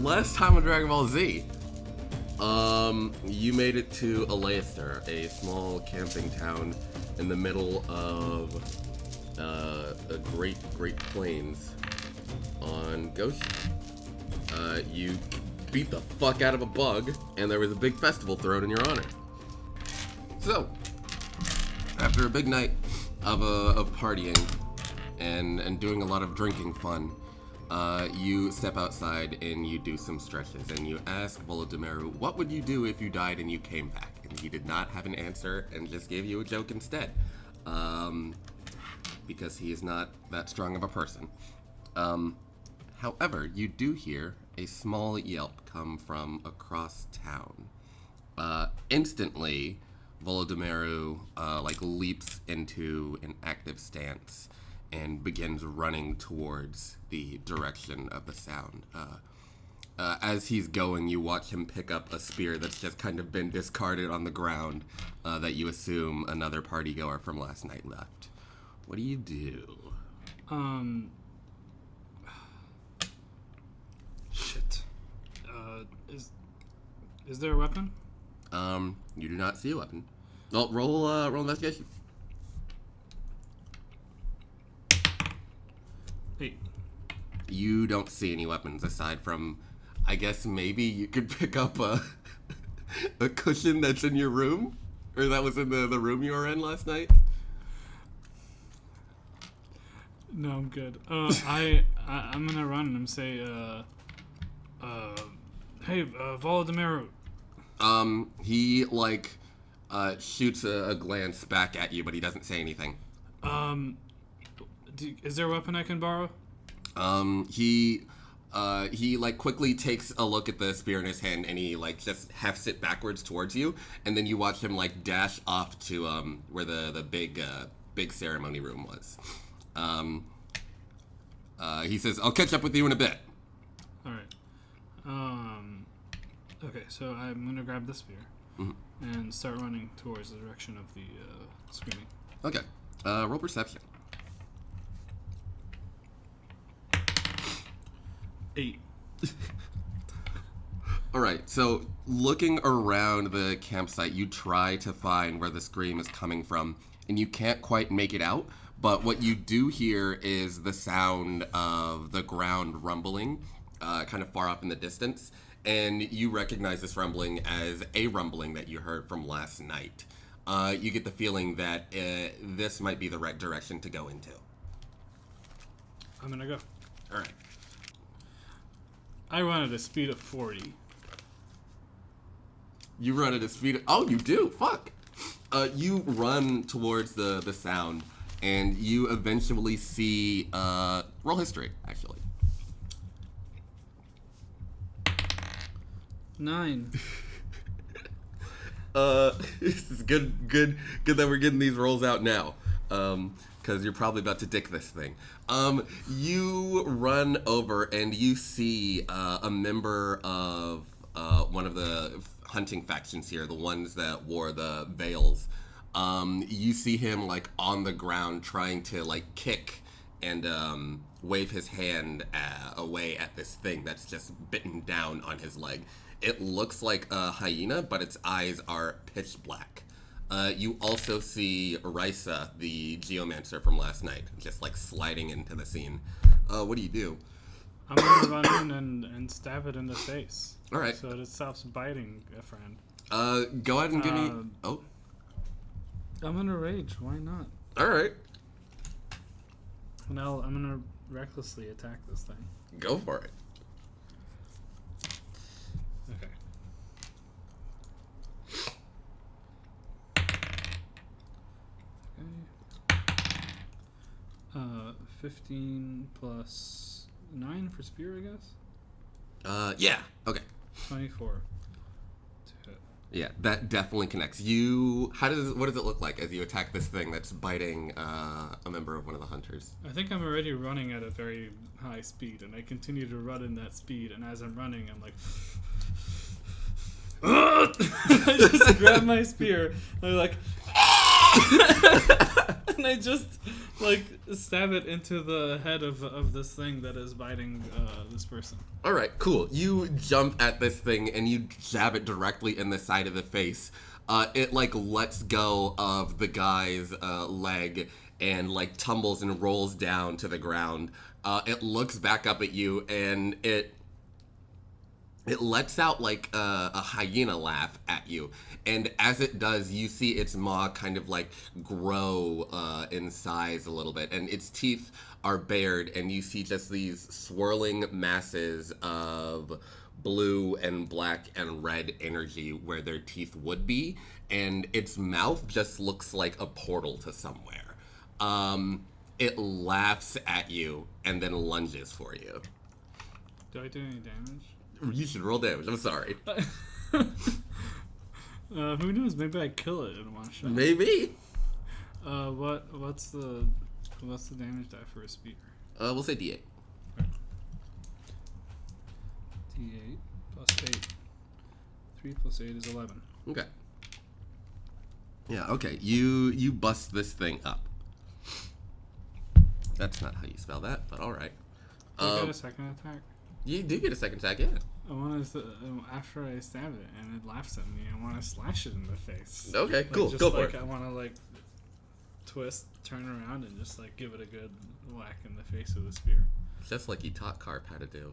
last time on Dragon Ball Z, you made it to Aleister, a small camping town in the middle of a great plains on Ghost. You beat the fuck out of a bug, and there was a big festival thrown in your honor. So, after a big night of partying and doing a lot of drinking fun, you step outside and you do some stretches, and you ask Volodymyr, what would you do if you died and you came back? And he did not have an answer and just gave you a joke instead, because he is not that strong of a person. However, you do hear a small yelp come from across town. Instantly, Volodymyr leaps into an active stance and begins running towards the direction of the sound. As he's going, you watch him pick up a spear that's just kind of been discarded on the ground that you assume another partygoer from last night left. What do you do? Shit. Is there a weapon? You do not see a weapon. Well, roll investigation. 8. You don't see any weapons aside from, I guess maybe you could pick up a cushion that's in your room, or that was in the room you were in last night. No, I'm good. I'm gonna run and say, hey, Volodymyr. He shoots a glance back at you, but he doesn't say anything. Is there a weapon I can borrow? He quickly takes a look at the spear in his hand, and he just hefts it backwards towards you, and then you watch him dash off to where the big ceremony room was. He says, "I'll catch up with you in a bit." All right. Okay, so I'm gonna grab the spear and start running towards the direction of the screaming. Okay. Roll perception. 8. Alright, so looking around the campsite, you try to find where the scream is coming from, and you can't quite make it out, but what you do hear is the sound of the ground rumbling, kind of far off in the distance, and you recognize this rumbling as a rumbling that you heard from last night. You get the feeling that this might be the right direction to go into. I'm gonna go. Alright. I run at a speed of 40. You run at a speed of... Oh, you do? Fuck. You run towards the sound, and you eventually see... roll history, actually. 9. This is good that we're getting these rolls out now. Because you're probably about to dick this thing. You run over and you see a member of one of the hunting factions here, the ones that wore the veils. You see him on the ground trying to kick and wave his hand away at this thing that's just bitten down on his leg. It looks like a hyena, but its eyes are pitch black. You also see Risa, the geomancer from last night, just sliding into the scene. What do you do? I'm gonna run in and stab it in the face. All right. So that it stops biting a friend. Go ahead and give me... Oh. I'm gonna rage. Why not? All right. Now I'm gonna recklessly attack this thing. Go for it. Okay. 15 plus 9 for spear, I guess? Yeah. Okay. 24 to hit. Yeah, that definitely connects. What does it look like as you attack this thing that's biting a member of one of the hunters? I think I'm already running at a very high speed, and I continue to run in that speed, and as I'm running, I'm like... I just grab my spear, and I'm like... And I just like stab it into the head of this thing that is biting this person. All right, cool. You jump at this thing and you jab it directly in the side of the face. It like lets go of the guy's leg and like tumbles and rolls down to the ground. It looks back up at you and it lets out like a hyena laugh at you. And as it does, you see its maw kind of like grow in size a little bit. And its teeth are bared, and you see just these swirling masses of blue and black and red energy where their teeth would be. And its mouth just looks like a portal to somewhere. It laughs at you and then lunges for you. Do I do any damage? You should roll damage. I'm sorry. Who knows? Maybe I kill it in one shot. Maybe. What's the damage die for a spear? We'll say D8. D8 plus 8. 3 plus 8 is 11. Okay. Yeah. Okay. You bust this thing up. That's not how you spell that, but all right. Do I get a second attack? You do get a second attack, yeah. I want to, after I stab it and it laughs at me, I want to slash it in the face. Okay, like, cool. Just go like, for it. I want to like twist, turn around, and just like give it a good whack in the face with a spear. Just like you taught Carp how to do.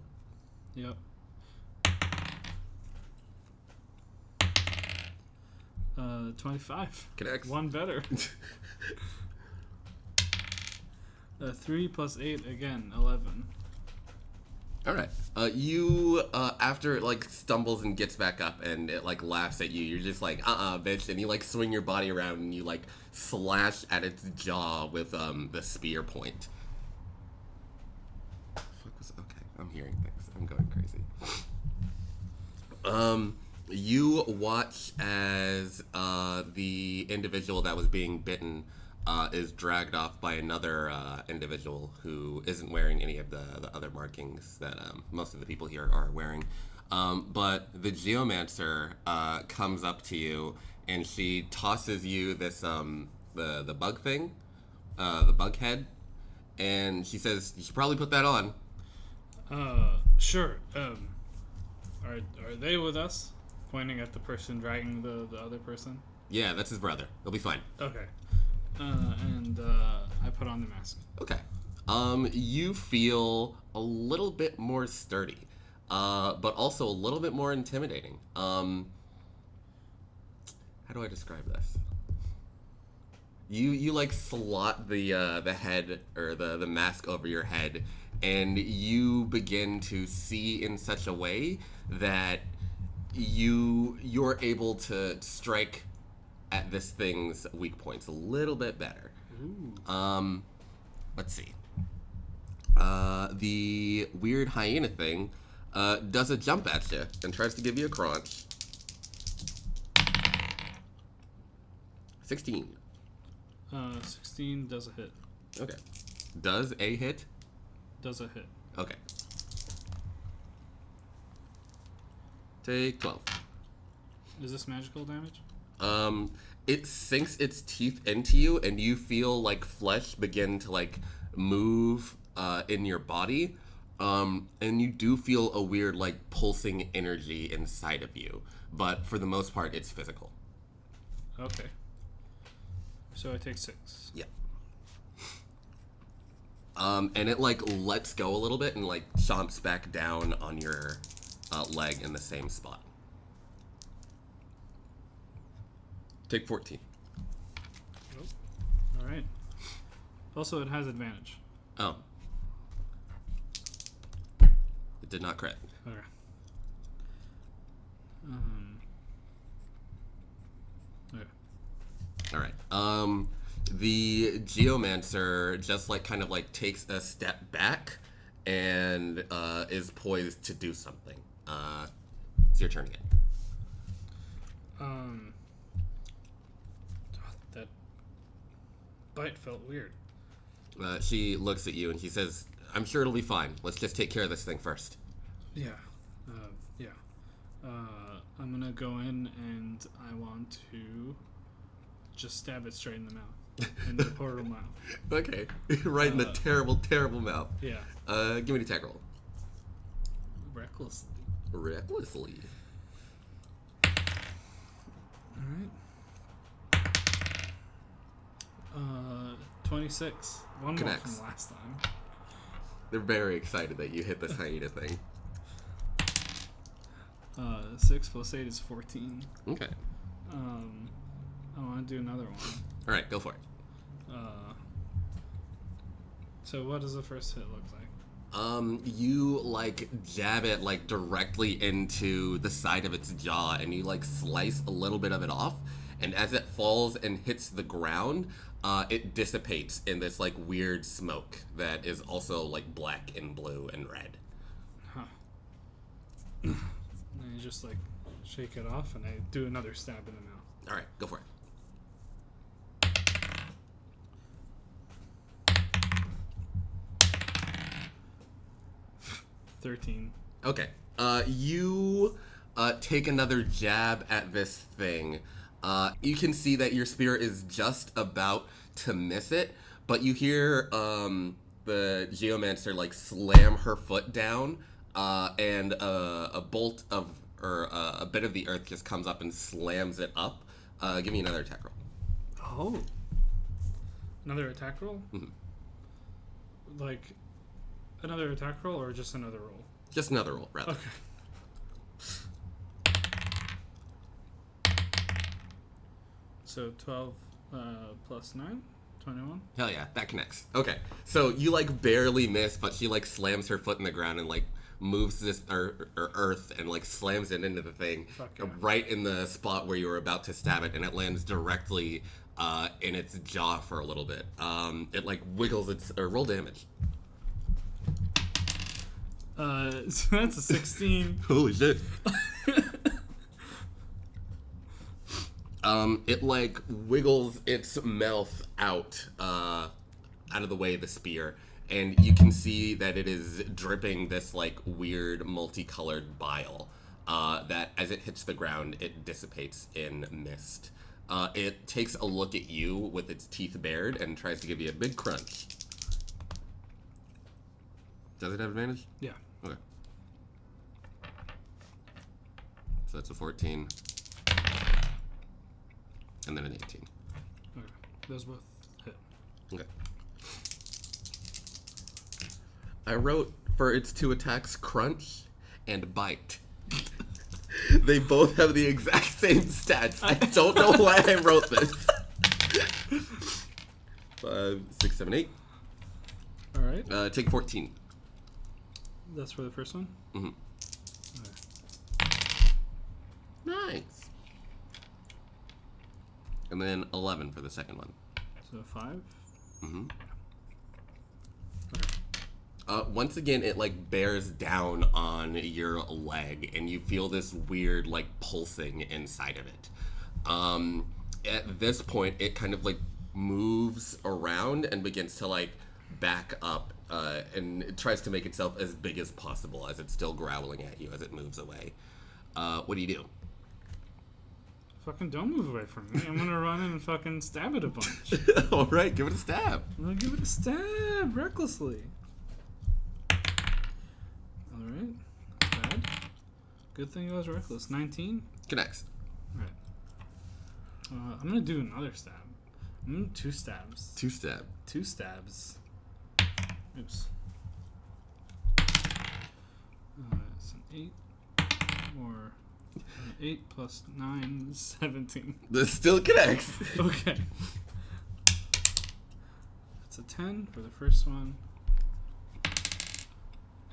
Yep. 25. Connects. One better. 3 plus 8 again, 11. All right. You after it like stumbles and gets back up and it like laughs at you, you're just like bitch, and you like swing your body around and you like slash at its jaw with the spear point. Okay, I'm hearing things. I'm going crazy. You watch as the individual that was being bitten is dragged off by another individual who isn't wearing any of the other markings that most of the people here are wearing. But the geomancer comes up to you and she tosses you this the bug thing, the bug head, and she says you should probably put that on. Sure. Are they with us? Pointing at the person dragging the other person. Yeah, that's his brother. He'll be fine. Okay. And I put on the mask. Okay. You feel a little bit more sturdy, but also a little bit more intimidating. How do I describe this? You like slot the head or the mask over your head, and you begin to see in such a way that you're able to strike at this thing's weak points a little bit better. Ooh. Let's see. The weird hyena thing does a jump at you and tries to give you a crunch. 16. 16 does a hit. Okay. Does a hit? Does a hit. Okay. Take 12. Is this magical damage? It sinks its teeth into you, and you feel like flesh begin to like move in your body, and you do feel a weird like pulsing energy inside of you, but for the most part, it's physical. Okay. So I take 6. Yeah. And it like lets go a little bit and like chomps back down on your leg in the same spot. Take 14. Nope. All right. Also, it has advantage. Oh. It did not crit. Okay. Okay. All right. The geomancer just like kind of like takes a step back and is poised to do something. It's your turn again. That bite felt weird. She looks at you and she says, "I'm sure it'll be fine. Let's just take care of this thing first." Yeah. Yeah. I'm gonna go in and I want to just stab it straight in the mouth. In the portal mouth. Okay. Right in the terrible, terrible mouth. Yeah. Give me an attack roll. Recklessly. Recklessly. Alright. 26. One Connects. more from last time. They're very excited that you hit this hyena thing. 6 plus 8 is 14. Okay. I want to do another one. Alright, go for it. So what does the first hit look like? You, like, jab it, like, directly into the side of its jaw, and you, like, slice a little bit of it off, and as it falls and hits the ground, it dissipates in this, like, weird smoke that is also, like, black and blue and red. Huh. And you just, like, shake it off, and I do another stab in the mouth. Alright, go for it. 13. Okay. You take another jab at this thing. You can see that your spear is just about to miss it, but you hear the geomancer like slam her foot down, and a bolt of or a bit of the earth just comes up and slams it up. Give me another attack roll. Oh. Another attack roll? Mm-hmm. Like, another attack roll or just another roll? Just another roll, rather. Okay. So 12 plus 9? 21? Hell yeah, that connects. Okay, so you like barely miss, but she like slams her foot in the ground and like moves this or earth and like slams it into the thing right in the spot where you were about to stab it, and it lands directly in its jaw for a little bit. It like wiggles its roll damage. So that's a 16. Holy shit. It like wiggles its mouth out of the way of the spear, and you can see that it is dripping this like weird multicolored bile that as it hits the ground it dissipates in mist. It takes a look at you with its teeth bared and tries to give you a big crunch. Does it have advantage? Yeah. Okay. So that's a 14. And then an 18. Okay. Those both hit. Okay. I wrote for its two attacks, crunch and bite. They both have the exact same stats. I don't know why I wrote this. 5, 6, 7, 8. All right. Take 14. That's for the first one? Mm-hmm. Okay. Nice. And then 11 for the second one. So 5? Mm-hmm. Okay. Once again, it like bears down on your leg, and you feel this weird like pulsing inside of it. At this point, it kind of like moves around and begins to like back up, and it tries to make itself as big as possible as it's still growling at you as it moves away. What do you do? Fucking don't move away from me. I'm gonna run in and fucking stab it a bunch. All right, give it a stab. I'm gonna give it a stab recklessly. All right, bad. Good thing I was reckless. 19. Connects. All right. I'm gonna do another stab. I'm gonna do 2 stabs. 2 stab. 2 stabs. Oops. It's an 8 or 8 plus 9 is 17. This still connects. Okay. It's a 10 for the first one,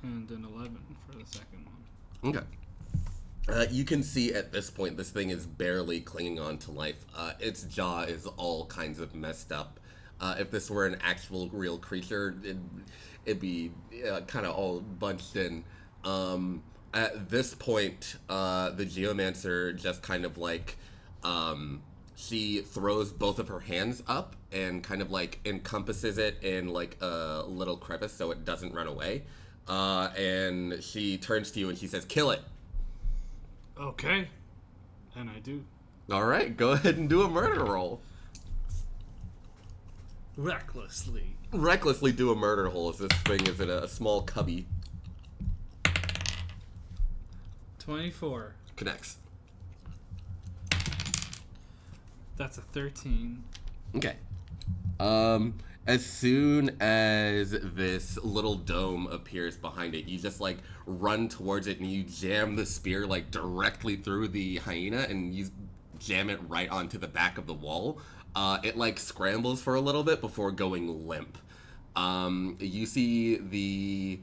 and an 11 for the second one. Okay. You can see at this point this thing is barely clinging on to life. Its jaw is all kinds of messed up. If this were an actual real creature, it'd be kind of all bunched in. At this point, the geomancer just kind of like, she throws both of her hands up and kind of like encompasses it in like a little crevice so it doesn't run away. And she turns to you and she says, "Kill it." Okay. And I do. All right, go ahead and do a murder roll. Recklessly. Recklessly do a murder hole as this thing is in a small cubby. 24. Connects. That's a 13. Okay. As soon as this little dome appears behind it, you just like run towards it and you jam the spear like directly through the hyena and you jam it right onto the back of the wall. It like scrambles for a little bit before going limp. You see the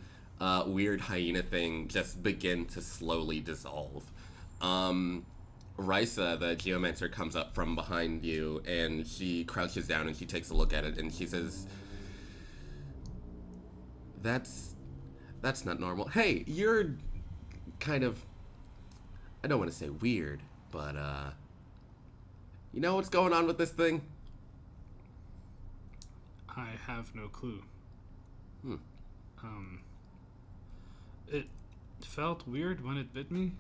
weird hyena thing just begin to slowly dissolve. Risa, the geomancer, comes up from behind you and she crouches down and she takes a look at it and she says, That's not normal. Hey, you're kind of, I don't want to say weird, but you know what's going on with this thing? I have no clue. Hmm. It felt weird when it bit me.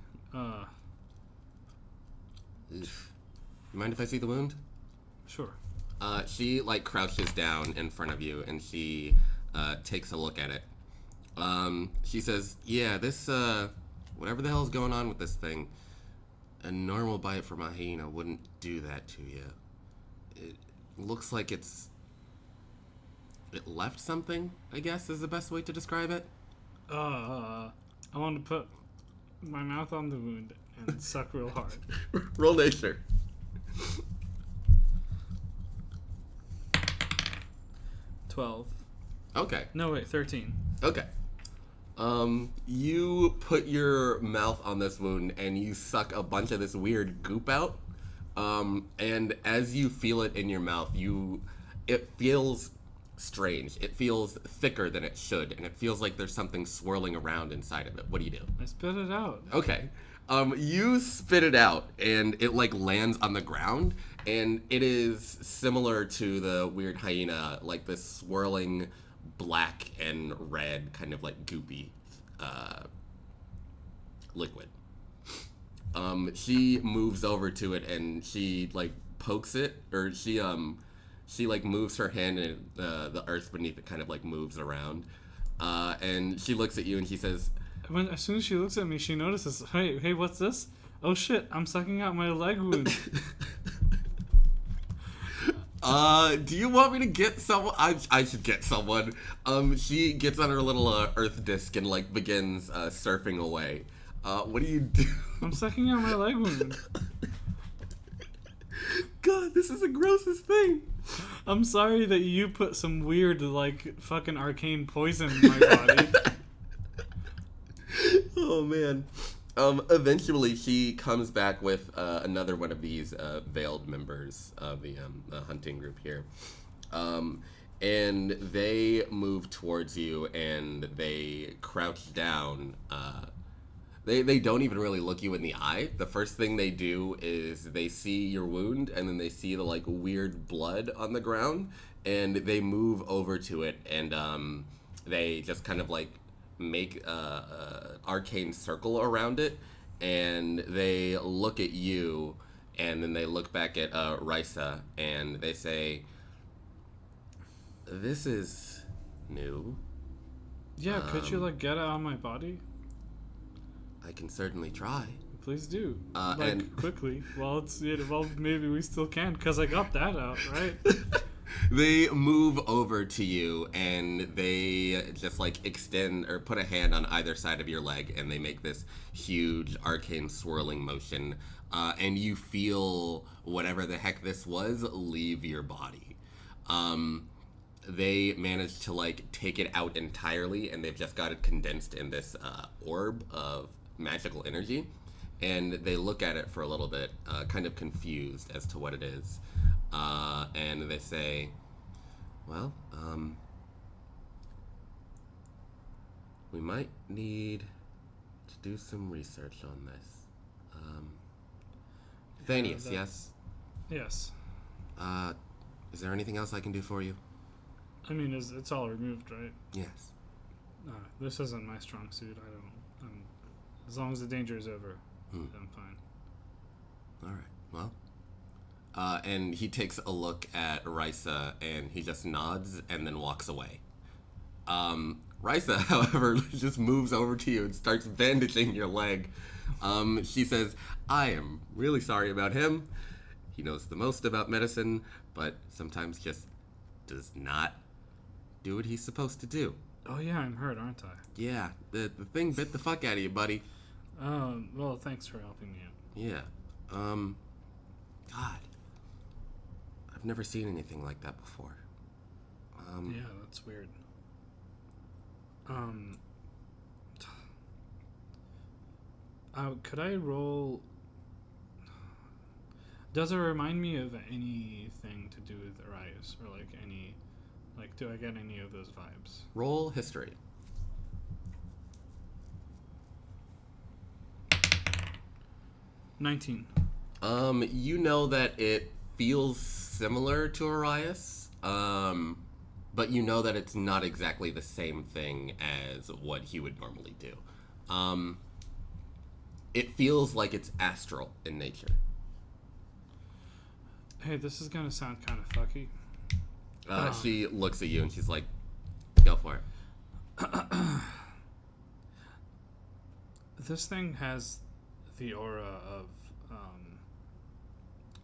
You mind if I see the wound? Sure. She like crouches down in front of you and she takes a look at it. She says, yeah, this whatever the hell's going on with this thing, a normal bite from a hyena wouldn't do that to you. It looks like it left something, I guess is the best way to describe it. I want to put my mouth on the wound and suck real hard. Roll nature. 12. Okay. No, wait, 13. Okay. You put your mouth on this wound and you suck a bunch of this weird goop out. And as you feel it in your mouth, it feels strange. It feels thicker than it should, and it feels like there's something swirling around inside of it. What do you do? I spit it out. Okay. You spit it out, and it like lands on the ground, and it is similar to the weird hyena, like this swirling black and red kind of like goopy liquid. She moves over to it and she like pokes it, or she like moves her hand and the earth beneath it kind of like moves around, and she looks at you and she says, As soon as she looks at me, she notices, hey, what's this? Oh shit, I'm sucking out my leg wound. Do you want me to get someone? I should get someone. She gets on her little earth disc and like begins surfing away. What do you do? I'm sucking out my leg wound. God, this is the grossest thing. I'm sorry that you put some weird, like, fucking arcane poison in my body. Oh, man. Eventually, she comes back with another one of these veiled members of the hunting group here. And they move towards you, and they crouch down. They don't even really look you in the eye. The first thing they do is they see your wound, and then they see the like weird blood on the ground, and they move over to it, and they just kind of like make a arcane circle around it, and they look at you, and then they look back at Risa, and they say, "This is new." Yeah, could you like get it on my body? I can certainly try. Please do. And quickly. Well, maybe we still can, because I got that out, right? They move over to you and they just like extend or put a hand on either side of your leg, and they make this huge arcane swirling motion, and you feel whatever the heck this was leave your body. They managed to like take it out entirely, and they've just got it condensed in this orb of magical energy, and they look at it for a little bit, kind of confused as to what it is, and they say, well, we might need to do some research on this. Thaneous, yes? Yes. Is there anything else I can do for you? I mean, it's all removed, right? Yes. This isn't my strong suit. As long as the danger is over, I'm fine. All right. Well, And he takes a look at Risa, and he just nods and then walks away. Risa, however, just moves over to you and starts bandaging your leg. She says, I am really sorry about him. He knows the most about medicine, but sometimes just does not do what he's supposed to do. Oh yeah, I'm hurt, aren't I? Yeah, the thing bit the fuck out of you, buddy. Well, thanks for helping me out. Yeah. God. I've never seen anything like that before. Yeah, that's weird. Could I roll... Does it remind me of anything to do with Orias? Or, like, any... Like, do I get any of those vibes? Roll history. 19. You know that it feels similar to Orias, but you know that it's not exactly the same thing as what he would normally do. It feels like it's astral in nature. Hey, this is gonna sound kind of fucky. She looks at you and she's like, go for it. This thing has the aura of,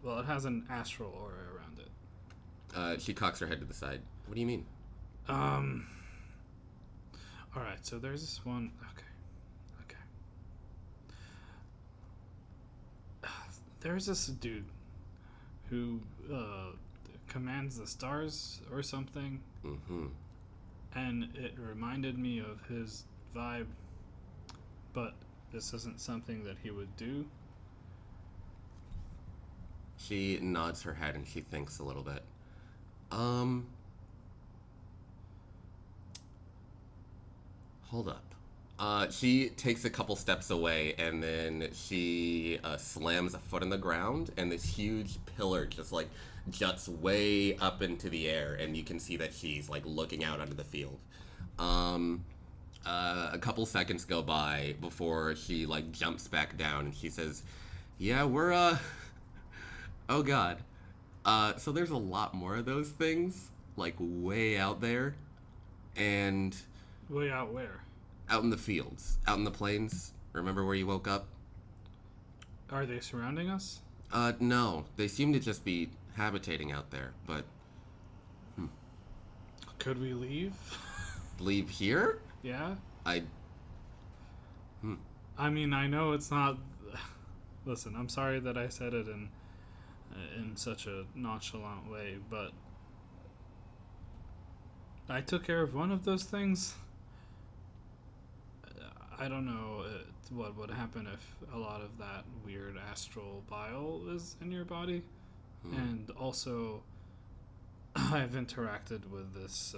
well, it has an astral aura around it. She cocks her head to the side. What do you mean? Alright, so there's this one, okay. There's this dude who, commands the stars or something. Mm-hmm. And it reminded me of his vibe, but this isn't something that he would do. She nods her head and she thinks a little bit. Hold up. She takes a couple steps away and then she slams a foot in the ground and this huge pillar just like juts way up into the air and you can see that she's like looking out onto the field. A couple seconds go by before she like jumps back down and she says, yeah, we're oh god. So there's a lot more of those things like way out there and Way out where? out in the fields, out in the plains. Remember where you woke up? Are they surrounding us? No. They seem to just be habitating out there, but... Could we leave? Leave here? Yeah? I mean, I know it's not... Listen, I'm sorry that I said it in such a nonchalant way, but... I took care of one of those things. I don't know what would happen if a lot of that weird astral bile is in your body. And also, I've interacted with this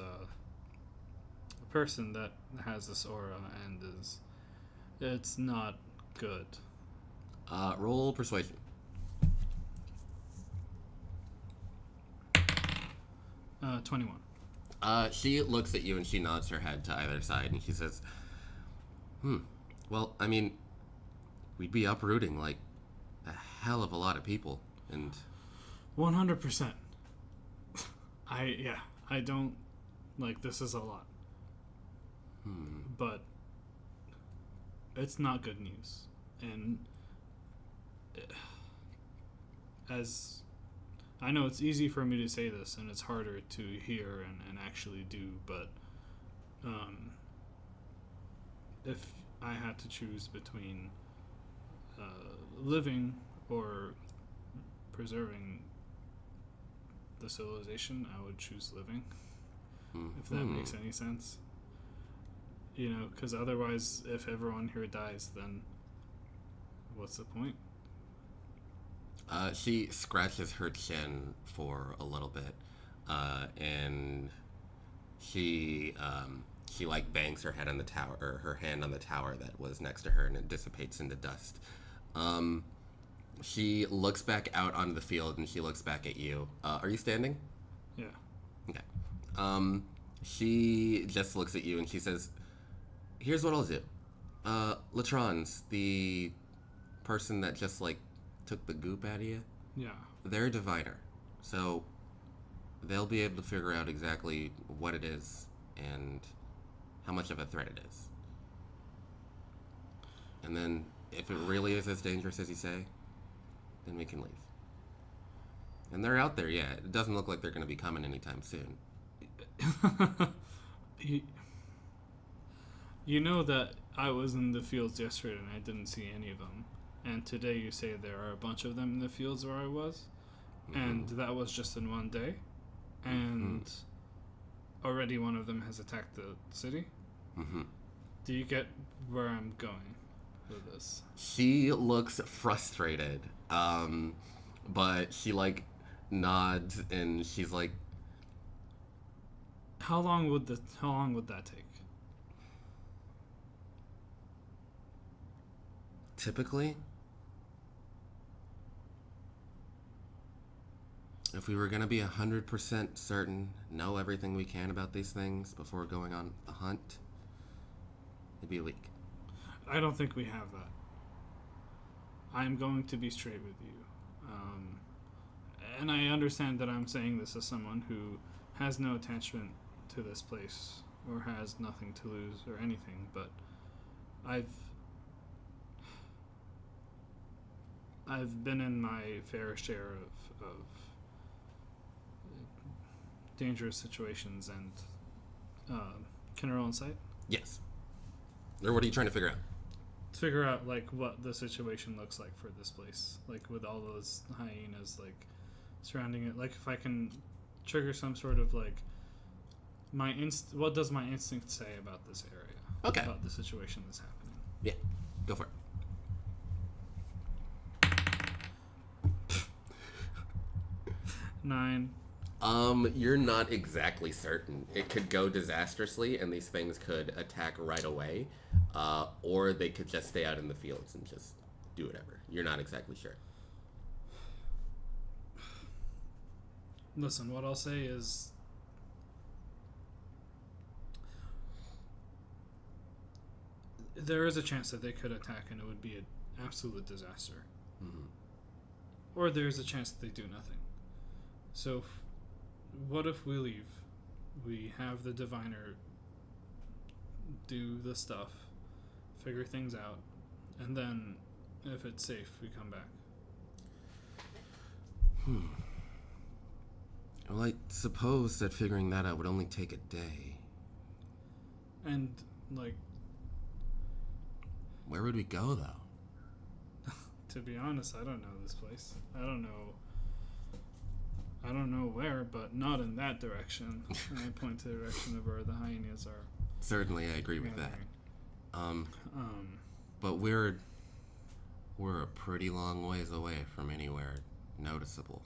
person that has this aura and it's not good. roll persuasion. 21. She looks at you and she nods her head to either side and she says, well, I mean, we'd be uprooting, like, a hell of a lot of people, and... 100%. I don't, like, this is a lot. But it's not good news. And as... I know it's easy for me to say this, and it's harder to hear and actually do, but if I had to choose between living or preserving the civilization, I would choose living, if that makes any sense. You know, because otherwise, if everyone here dies, then what's the point? She scratches her chin for a little bit, and she like bangs her head on the tower, or her hand on the tower that was next to her, and it dissipates into dust. She looks back out onto the field, and she looks back at you. Are you standing? Yeah. Okay. She just looks at you, and she says, here's what I'll do. Latron's the person that just, like, took the goop out of you? Yeah. They're a diviner, so they'll be able to figure out exactly what it is and how much of a threat it is. And then, if it really is as dangerous as you say, then we can leave. And they're out there, yeah. It doesn't look like they're going to be coming anytime soon. You know that I was in the fields yesterday and I didn't see any of them. And today you say there are a bunch of them in the fields where I was. Mm-hmm. And that was just in one day. And already one of them has attacked the city. Mm-hmm. Do you get where I'm going with this? She looks frustrated. But she, nods and she's like... How long would that take? Typically, if we were going to be 100% certain, know everything we can about these things before going on the hunt, it'd be a week. I don't think we have that. I'm going to be straight with you. And I understand that I'm saying this as someone who has no attachment to this place or has nothing to lose or anything, but I've been in my fair share of dangerous situations and can I roll insight? Yes. Or what are you trying to figure out? To figure out what the situation looks like for this place, with all those hyenas surrounding it. If I can trigger some sort of what does my instinct say about this area? Okay. About the situation that's happening. Yeah, go for it. 9. You're not exactly certain. It could go disastrously, and these things could attack right away, or they could just stay out in the fields and just do whatever. You're not exactly sure. Listen, what I'll say is there is a chance that they could attack and it would be an absolute disaster. Mm-hmm. Or there's a chance that they do nothing. So what if we leave? We have the diviner do the stuff, figure things out, and then if it's safe, we come back. Well, I suppose that figuring that out would only take a day. And, where would we go, though? To be honest, I don't know this place. I don't know where, but not in that direction. And I point to the direction of where the hyenas are. Certainly, I agree with that. But we're a pretty long ways away from anywhere noticeable.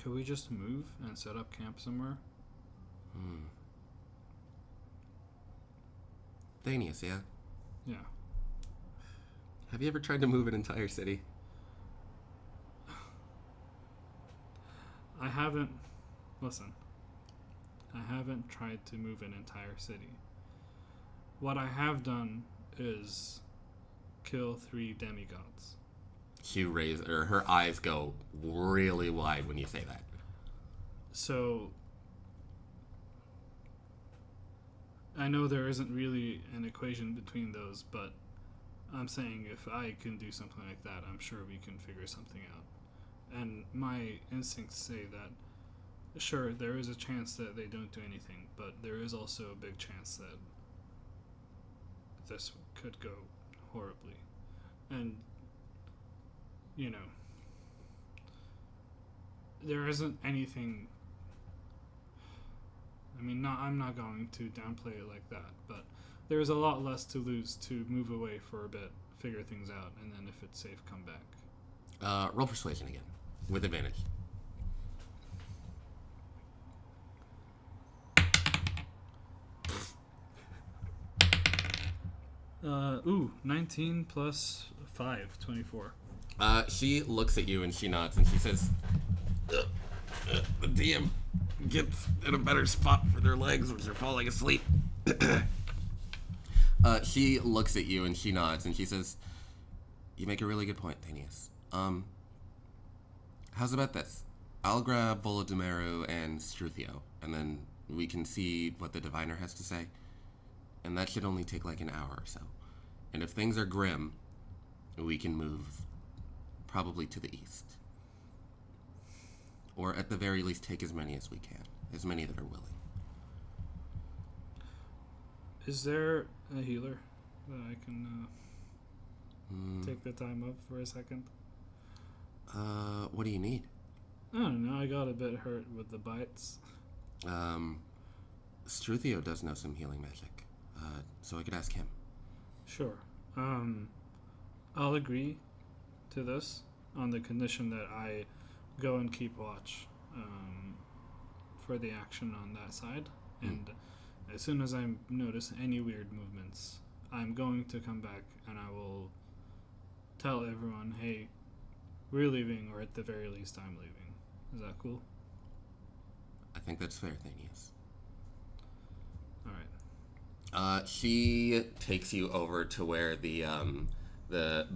Could we just move and set up camp somewhere? Thaneous, yeah? Yeah. Have you ever tried to move an entire city? I haven't tried to move an entire city. What I have done is kill 3 demigods. Her eyes go really wide when you say that. So, I know there isn't really an equation between those, but I'm saying if I can do something like that, I'm sure we can figure something out. And my instincts say that, sure, there is a chance that they don't do anything, but there is also a big chance that this could go horribly. And, there isn't anything... I'm not going to downplay it like that, but there's a lot less to lose to move away for a bit, figure things out, and then if it's safe, come back. Roll persuasion again, with advantage. 19 plus 5, 24. She looks at you and she nods and she says, the DM gets in a better spot for their legs when they're falling asleep. She looks at you and she nods and she says, You make a really good point, Thaneous. How's about this? I'll grab Volodymyru and Struthio, and then we can see what the diviner has to say. And that should only take like an hour or so. And if things are grim, we can move probably to the east. Or at the very least take as many as we can. As many that are willing. Is there a healer that I can take the time of for a second? What do you need? I don't know. I got a bit hurt with the bites. Struthio does know some healing magic. So I could ask him. Sure. I'll agree to this on the condition that I go and keep watch for the action on that side. And as soon as I notice any weird movements, I'm going to come back and I will tell everyone, hey, we're leaving, or at the very least, I'm leaving. Is that cool? I think that's fair, Thaneous. All right. She takes you over to where the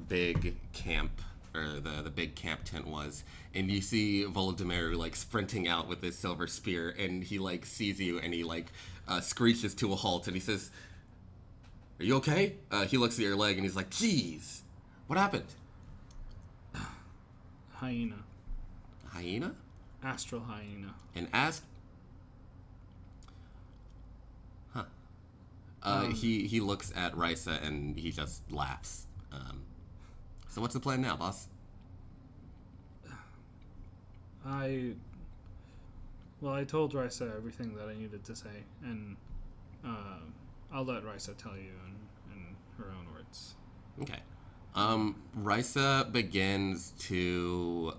big camp, or the big camp tent was, and you see Volodymyru like sprinting out with his silver spear, and he like sees you, and he like screeches to a halt, and he says, "Are you okay?" He looks at your leg, and he's like, "Jeez, what happened?" Hyena. Hyena? Astral hyena. An he looks at Risa and he just laughs. So what's the plan now, boss? I told Risa everything that I needed to say, and I'll let Risa tell you in her own words. Okay. Risa begins to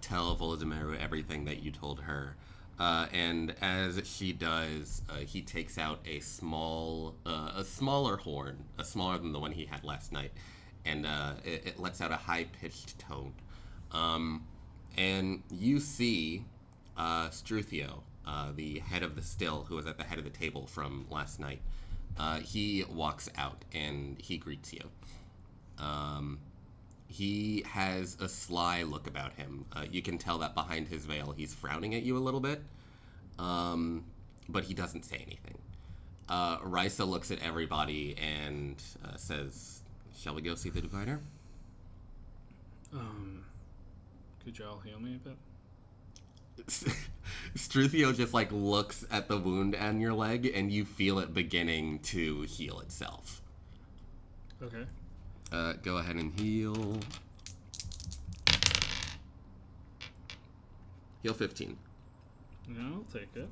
tell Volodymyru everything that you told her. And as she does, he takes out a smaller horn, smaller than the one he had last night, and it lets out a high-pitched tone. And you see Struthio, the head of the still, who was at the head of the table from last night. He walks out and he greets you. He has a sly look about him. You can tell that behind his veil he's frowning at you a little bit, but he doesn't say anything. Risa looks at everybody and says, "Shall we go see the diviner?" Could y'all heal me a bit? Struthio just like looks at the wound on your leg, and you feel it beginning to heal itself. Okay. Go ahead and heal. Heal 15. Yeah, I'll take it.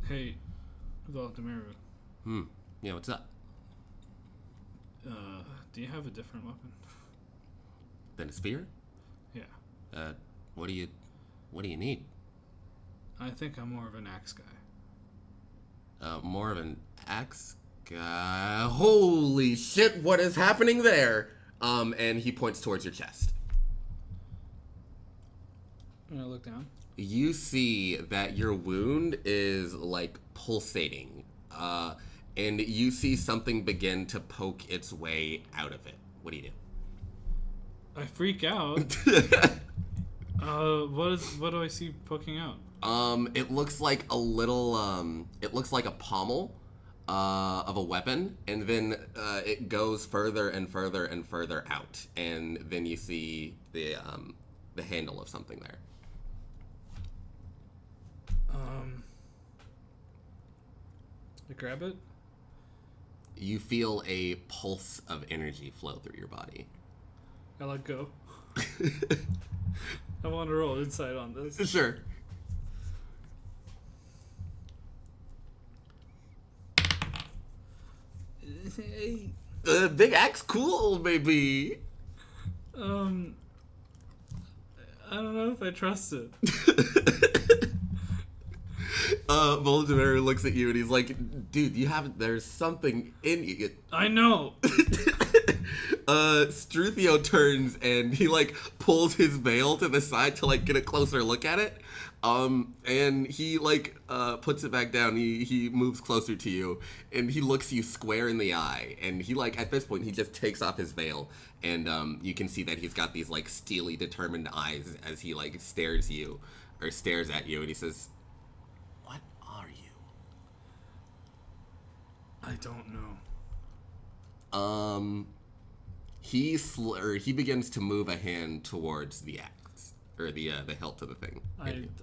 Hey, Volodymyru. Yeah, what's up? Do you have a different weapon? Than a spear? Yeah. What do you need? I think I'm more of an axe guy. More of an axe guy. Holy shit, what is happening there? And he points towards your chest. I'm gonna look down. You see that your wound is like pulsating. And you see something begin to poke its way out of it. What do you do? I freak out. What do I see poking out? It looks like a little, it looks like a pommel, of a weapon, and then, it goes further and further and further out, and then you see the handle of something there. I grab it. You feel a pulse of energy flow through your body. I let go. I want to roll insight on this. Sure. Hey. Big axe, cool, baby. I don't know if I trust it. Volodymyru looks at you and he's like, "Dude, there's something in you." I know. Struthio turns and he like pulls his veil to the side to like get a closer look at it. And he puts it back down. He moves closer to you, and he looks you square in the eye. And he at this point he just takes off his veil, and you can see that he's got these steely determined eyes as he stares at you, and he says, "What are you?" I don't know. He begins to move a hand towards the axe, or the hilt of the thing.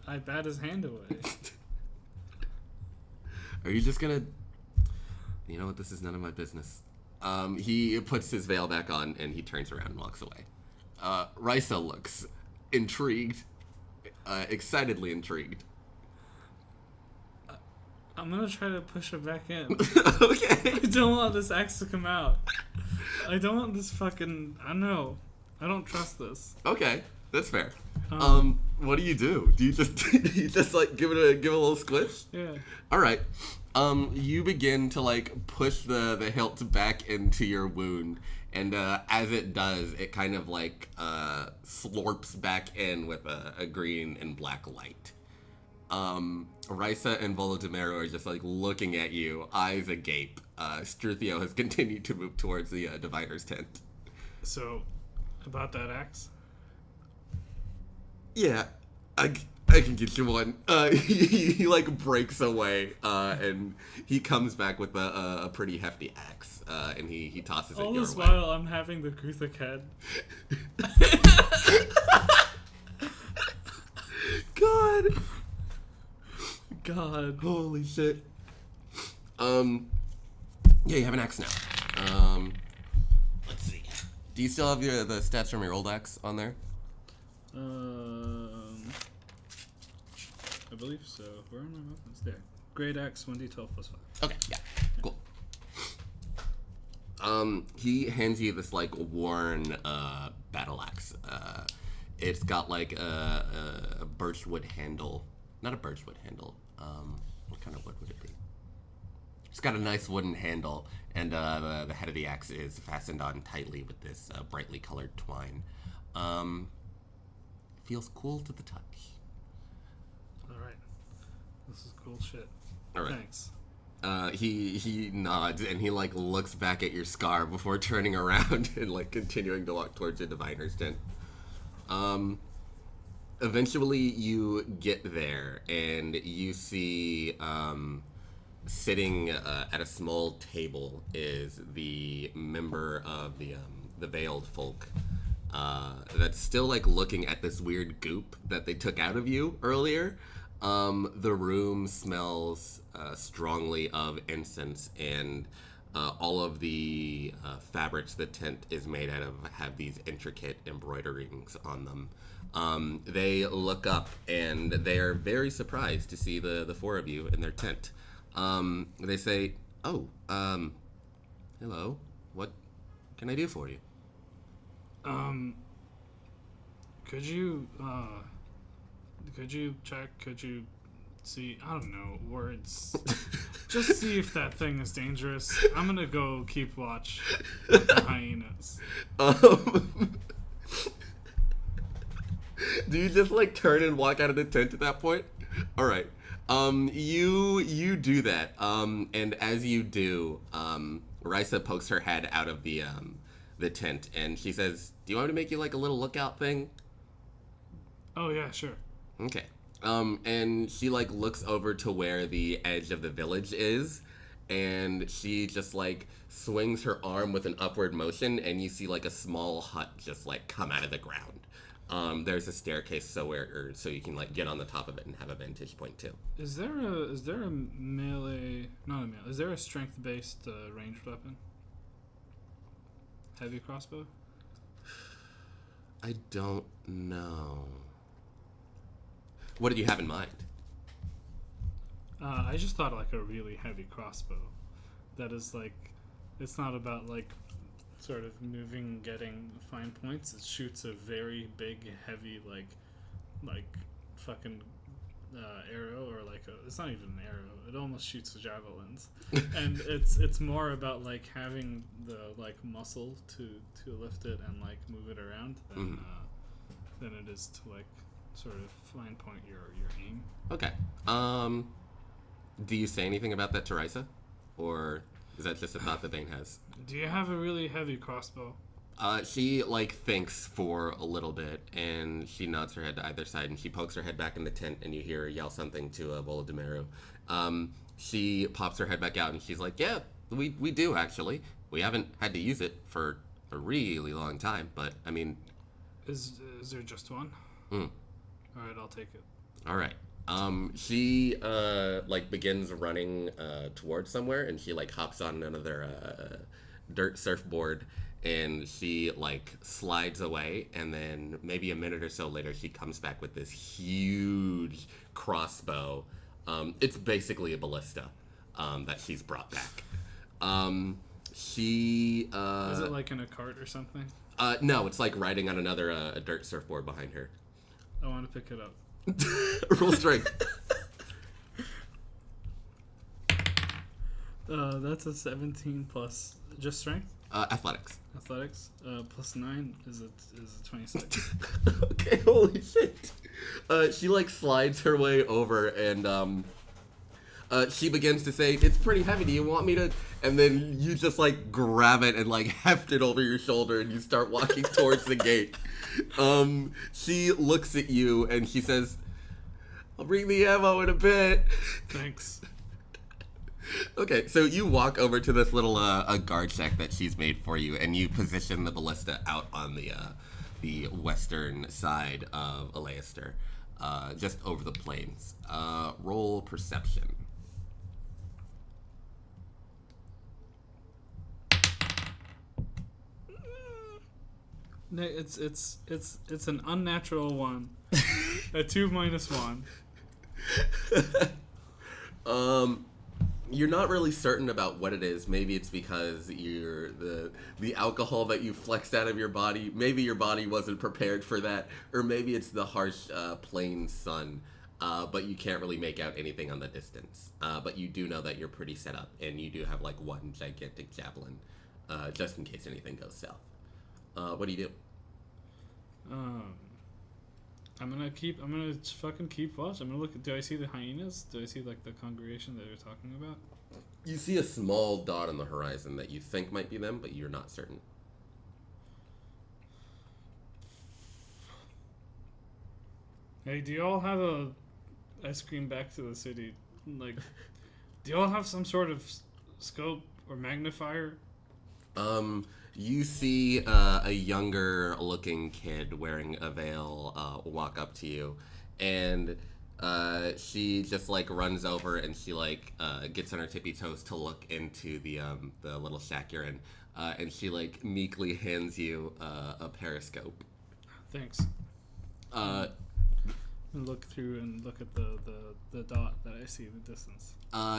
I bat his hand away. Are you just gonna... You know what? This is none of my business. He puts his veil back on, and he turns around and walks away. Risa looks intrigued, excitedly intrigued. I'm gonna try to push it back in. Okay. I don't want this axe to come out. I don't want this fucking... I know. I don't trust this. Okay, that's fair. What do? Do you just give it a little squish? Yeah. All right. You begin to push the hilt back into your wound, and as it does, it kind of slurps back in with a green and black light. Risa and Volodymyr are just looking at you, eyes agape. Struthio has continued to move towards the diviner's tent. So, about that axe? Yeah, I can get you one. He breaks away, and he comes back with a pretty hefty axe, and he tosses it your way. All this while, I'm having the Kruthak head. God. Holy shit. Yeah, you have an axe now. Let's see. Do you still have the stats from your old axe on there? I believe so. Where are my weapons? There. Great axe, 1d12 plus 5. Okay, yeah, cool. He hands you this worn battle axe. It's got a birchwood handle. Not a birchwood handle. What kind of wood would it be? It's got a nice wooden handle, and the head of the axe is fastened on tightly with this brightly colored twine. Feels cool to the touch. Alright. This is cool shit. Alright. Thanks. He nods, and he looks back at your scar before turning around and continuing to walk towards the diviner's tent. Eventually you get there, and you see sitting at a small table is the member of the Veiled Folk that's still looking at this weird goop that they took out of you earlier. The room smells strongly of incense, and all of the fabrics the tent is made out of have these intricate embroiderings on them. They look up, and they are very surprised to see the four of you in their tent. They say, "Oh, hello. What can I do for you?" Could you check? Could you see? I don't know, words. Just see if that thing is dangerous. I'm gonna go keep watch with the hyenas. Do you just turn and walk out of the tent at that point? All right. You do that. And as you do, Risa pokes her head out of the tent, and she says, "Do you want me to make you a little lookout thing?" Oh yeah, sure. Okay. And she looks over to where the edge of the village is, and she just swings her arm with an upward motion, and you see a small hut just come out of the ground. There's a staircase so you can get on the top of it and have a vantage point too. Is there a melee? Not a melee. Is there a strength-based ranged weapon? Heavy crossbow? I don't know. What did you have in mind? I just thought a really heavy crossbow. That is it's not about sort of moving, getting fine points. It shoots a very big, heavy fucking arrow, or it's not even an arrow. It almost shoots javelins, and it's more about having the muscle to lift it and move it around than it is to sort of fine point your aim. Okay. Do you say anything about that to Risa? Or is that just a thought that Bane has? Do you have a really heavy crossbow? She, thinks for a little bit, and she nods her head to either side, and she pokes her head back in the tent, and you hear her yell something to Volodymyr. She pops her head back out, and she's like, yeah, we do, actually. We haven't had to use it for a really long time, but, I mean... Is there just one? Mm. Alright, I'll take it. Alright. She, begins running towards somewhere, and she, hops on another dirt surfboard, and she, slides away, and then maybe a minute or so later, she comes back with this huge crossbow. It's basically a ballista that she's brought back. She... Is it, in a cart or something? No, it's, riding on another a dirt surfboard behind her. I want to pick it up. Roll strength. That's a 17 plus just strength. Athletics. Athletics. Plus 9 is a 26. Okay, holy shit. She slides her way over and she begins to say, "It's pretty heavy. Do you want me to?" And then you just grab it and heft it over your shoulder, and you start walking towards the gate. She looks at you and she says, "I'll bring the ammo in a bit." Thanks. Okay, so you walk over to this little a guard shack that she's made for you, and you position the ballista out on the western side of Aleister, just over the plains. Roll perception. No, it's an unnatural 1. A 2 minus 1. You're not really certain about what it is. Maybe it's because you're the alcohol that you flexed out of your body. Maybe your body wasn't prepared for that, or maybe it's the harsh plain sun. But you can't really make out anything on the distance. But you do know that you're pretty set up, and you do have one gigantic javelin, just in case anything goes south. What do you do? I'm gonna fucking keep watch. I'm gonna look. Do I see the hyenas? Do I see the congregation that you're talking about? You see a small dot on the horizon that you think might be them, but you're not certain. Hey, do you all have a... I scream back to the city, do you all have some sort of scope or magnifier? You see a younger looking kid wearing a veil walk up to you, and she just runs over and she gets on her tippy toes to look into the little shack you're in, and she meekly hands you a periscope. Thanks. Look through and look at the dot that I see in the distance.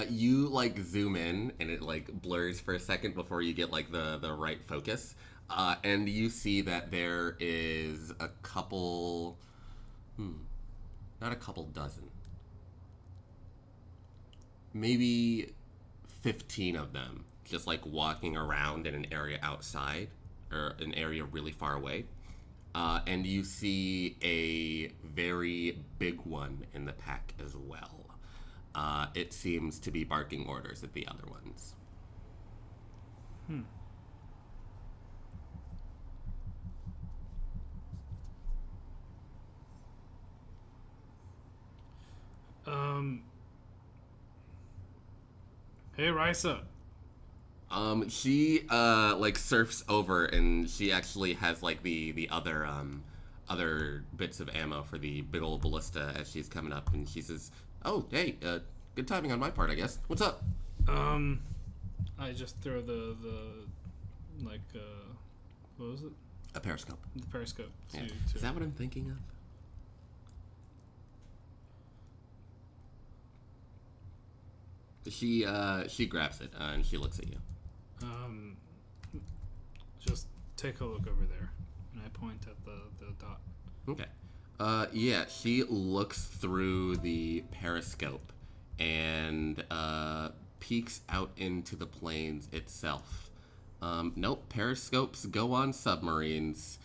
You zoom in and it blurs for a second before you get the right focus, and you see that there is a couple, not a couple dozen, maybe 15 of them just walking around in an area outside, or an area really far away. And you see a very big one in the pack as well. It seems to be barking orders at the other ones. Hey, Risa. She surfs over, and she actually has the other bits of ammo for the big old ballista as she's coming up, and she says, "Oh, hey, good timing on my part, I guess. What's up?" I just throw the what was it? A periscope. The periscope. Yeah. Is that what I'm thinking of? She grabs it, and she looks at you. Just take a look over there, and I point at the dot. Okay. Yeah, she looks through the periscope and peeks out into the plains itself. Nope, periscopes go on submarines.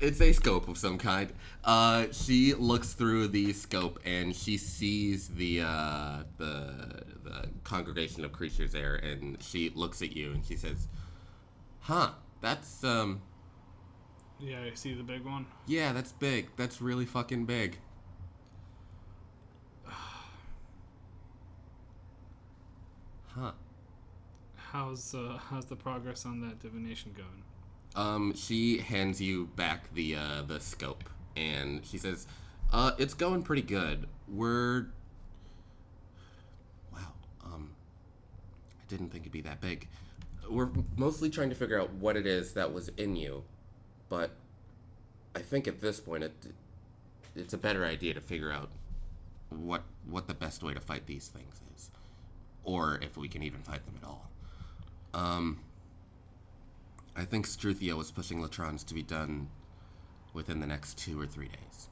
It's a scope of some kind. She looks through the scope and she sees the congregation of creatures there, and she looks at you and she says, "Huh, that's Yeah, I see the big one. yeah, that's big. That's really fucking big." Huh. How's the progress on that divination going? She hands you back the scope, and she says, "It's going pretty good. We're wow. I didn't think it'd be that big. We're mostly trying to figure out what it is that was in you, but I think at this point it's a better idea to figure out what the best way to fight these things is, or if we can even fight them at all. I think Struthio was pushing Latrons to be done within the next 2 or 3 days."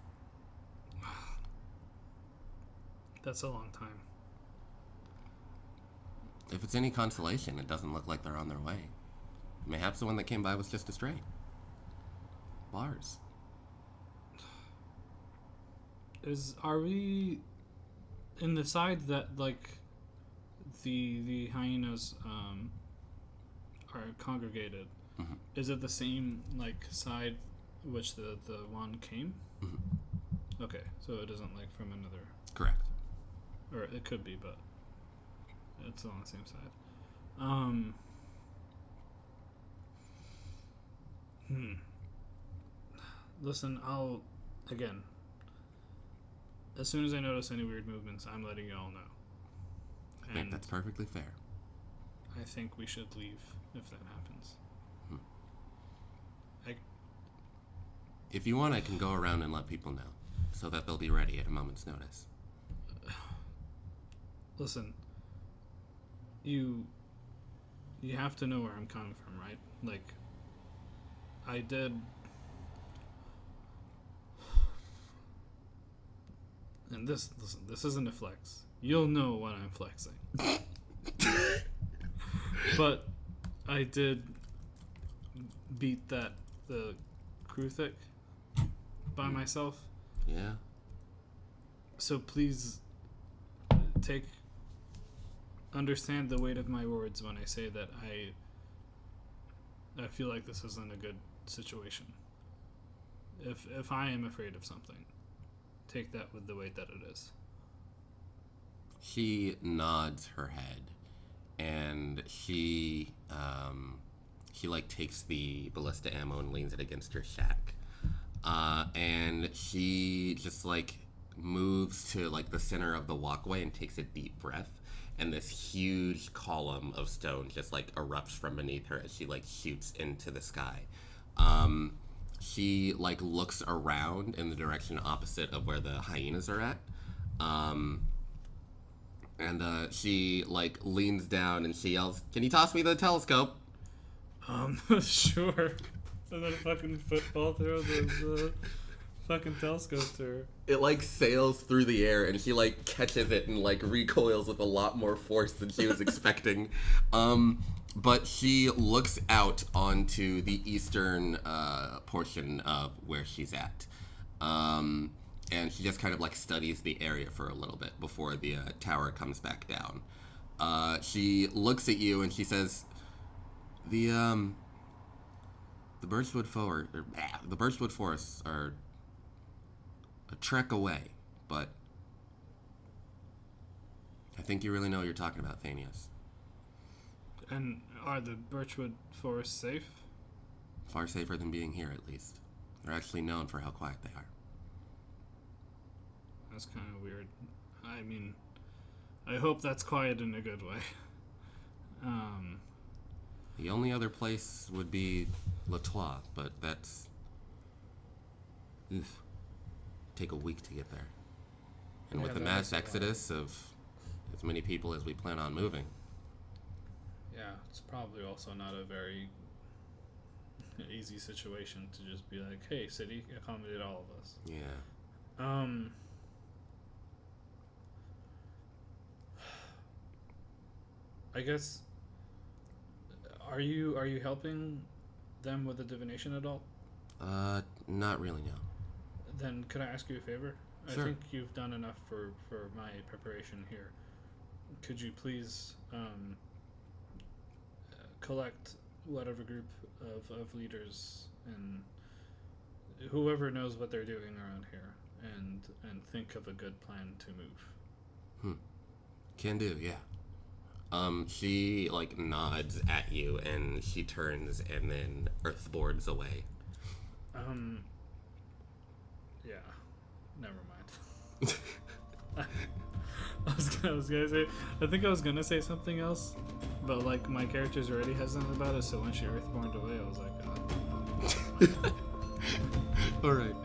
That's a long time. If it's any consolation, it doesn't look like they're on their way. Mayhaps the one that came by was just a stray. Bars. Are we in the side that like the hyenas are congregated? Mm-hmm. Is it the same like side which the one came? Mm-hmm. Okay, so it isn't like from another, Correct. or it could be, but it's on the same side. Listen, I'll again. As soon as I notice any weird movements, I'm letting you all know. I think that's perfectly fair. I think we should leave if that happens. If you want, I can go around and let people know, so that they'll be ready at a moment's notice. Listen, you have to know where I'm coming from, right? Like, I did. And listen, this isn't a flex. You'll know when I'm flexing. But I did beat the Kruthic by myself. Yeah? So please understand the weight of my words when I say that I feel like this isn't a good situation. If I am afraid of something, take that with the weight that it is. She nods her head, and she like takes the ballista ammo and leans it against your shack. And she just like moves to like the center of the walkway and takes a deep breath, and this huge column of stone just like erupts from beneath her as she like shoots into the sky. She like looks around in the direction opposite of where the hyenas are at. And she like leans down and she yells, "Can you toss me the telescope?" Sure. And then fucking football throw those fucking telescope to her. It like sails through the air and she like catches it and like recoils with a lot more force than she was expecting. But she looks out onto the eastern portion of where she's at. And she just kind of like studies the area for a little bit before the tower comes back down. She looks at you and she says, The Birchwood forests are a trek away, but I think you really know what you're talking about, Thaneous. And are the Birchwood forests safe? Far safer than being here, at least. They're actually known for how quiet they are. That's kind of weird. I mean, I hope that's quiet in a good way. The only other place would be Latois, but that's... take a week to get there. And Yeah, with the that mass is a lot. exodus of as many people as we plan on moving. Yeah, it's probably also not a very easy situation to just be like, hey, city, accommodate all of us. Yeah. I guess, are you helping them with the divination at all? Not really, no. Then could I ask you a favor? Sure. I think you've done enough for my preparation here. Could you please collect whatever group of leaders and whoever knows what they're doing around here and think of a good plan to move? Can do, yeah. She, like, nods at you, and she turns and then earthboards away. Yeah. Never mind. I was gonna say, I think I was gonna say something else, but, like, my character's already hesitant about it, so when she earthborned away, I was like, Alright.